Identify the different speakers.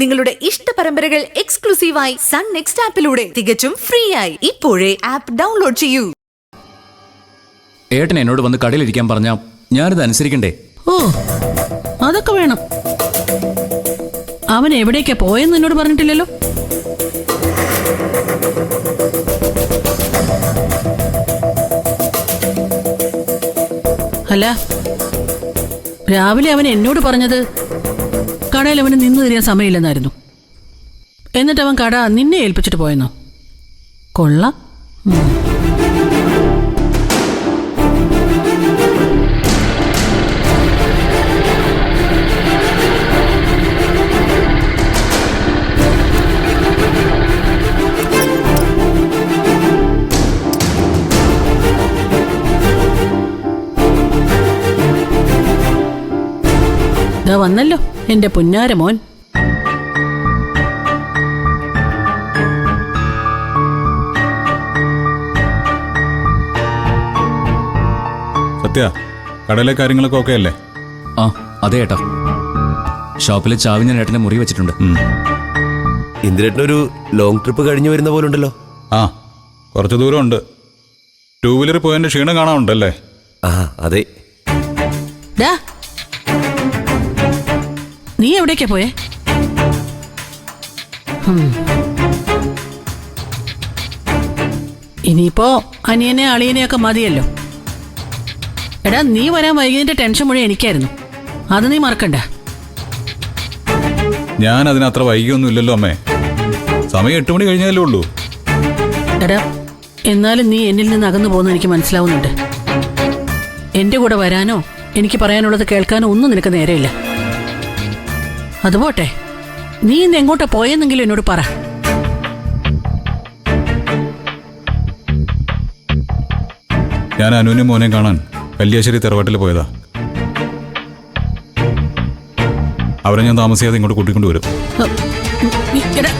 Speaker 1: നിങ്ങളുടെ ഇഷ്ട പരമ്പരകൾ എക്സ്ക്ലൂസീവായി സൺ നെക്സ്റ്റ് ആപ്പിലൂടെ തികച്ചും ഫ്രീ ആയി ഇപ്പോഴേ ആപ്പ് ഡൗൺലോഡ് ചെയ്യൂ.
Speaker 2: ഏട്ടൻ എന്നോട് വന്ന് കടയിലിരിക്കാൻ പറഞ്ഞാൽ ഞാനിത് അനുസരിക്കണ്ടേ?
Speaker 3: ഓ, അതൊക്കെ വേണം. അവൻ എവിടേക്കാ പോയെന്ന് എന്നോട് പറഞ്ഞിട്ടില്ലല്ലോ. അല്ല, രാവിലെ അവൻ എന്നോട് പറഞ്ഞത് കടയിൽ അവന് നിന്ന് തിരിയാൻ സമയമില്ലെന്നായിരുന്നു. എന്നിട്ട് അവൻ കട നിന്നെ ഏൽപ്പിച്ചിട്ട് പോയെന്നോ? കൊള്ളാം. വന്നല്ലോ എന്റെ പുന്നാര മോൻ.
Speaker 4: സത്യ, കടയിലെ കാര്യങ്ങളൊക്കെ ഓക്കെ അല്ലേ?
Speaker 2: ആ അതെ ഏട്ടാ, ഷോപ്പിലെ ചാവി ഞാൻ ഏട്ടന്റെ മുറി വെച്ചിട്ടുണ്ട്.
Speaker 5: ഇന്ദിരേട്ടനൊരു ലോങ് ട്രിപ്പ് കഴിഞ്ഞു വരുന്ന പോലെ ഉണ്ടല്ലോ.
Speaker 4: ആ, കുറച്ച് ദൂരമുണ്ട്. 2 വീലർ പോയതിന്റെ ക്ഷീണം കാണാനുണ്ടല്ലേ?
Speaker 5: ആ അതെ.
Speaker 3: നീ എവിടേക്കാ പോയേ? ഇനിയിപ്പോ അനിയനെ അളിയനെയൊക്കെ മതിയല്ലോ. എടാ, നീ വരാൻ വൈകിയതിന്റെ ടെൻഷൻ മുഴുവൻ എനിക്കായിരുന്നു. അത് നീ മറക്കണ്ട.
Speaker 4: ഞാൻ അതിനത്ര വൈകിയൊന്നും ഇല്ലല്ലോ അമ്മേ. സമയം 8 മണി കഴിഞ്ഞാലേ ഉള്ളൂ.
Speaker 3: എടാ, എന്നാലും നീ എന്നിൽ നിന്ന് അകന്നു പോകുന്ന എനിക്ക് മനസ്സിലാവുന്നുണ്ട്. എന്റെ കൂടെ വരാനോ എനിക്ക് പറയാനുള്ളത് കേൾക്കാനോ ഒന്നും നിനക്ക് നേരെയില്ല. അതുപോട്ടെ, നീ ഇന്ന് എങ്ങോട്ടാ പോയെന്നെങ്കിലും എന്നോട് പറ.
Speaker 4: ഞാൻ അനുവിനെ മോനെ കാണാൻ കല്യാശ്ശേരി തറവാട്ടിൽ പോയതാ. അവരെ ഞാൻ താമസിയാതെ ഇങ്ങോട്ട് കൂട്ടിക്കൊണ്ടുവരും.
Speaker 3: എടാ,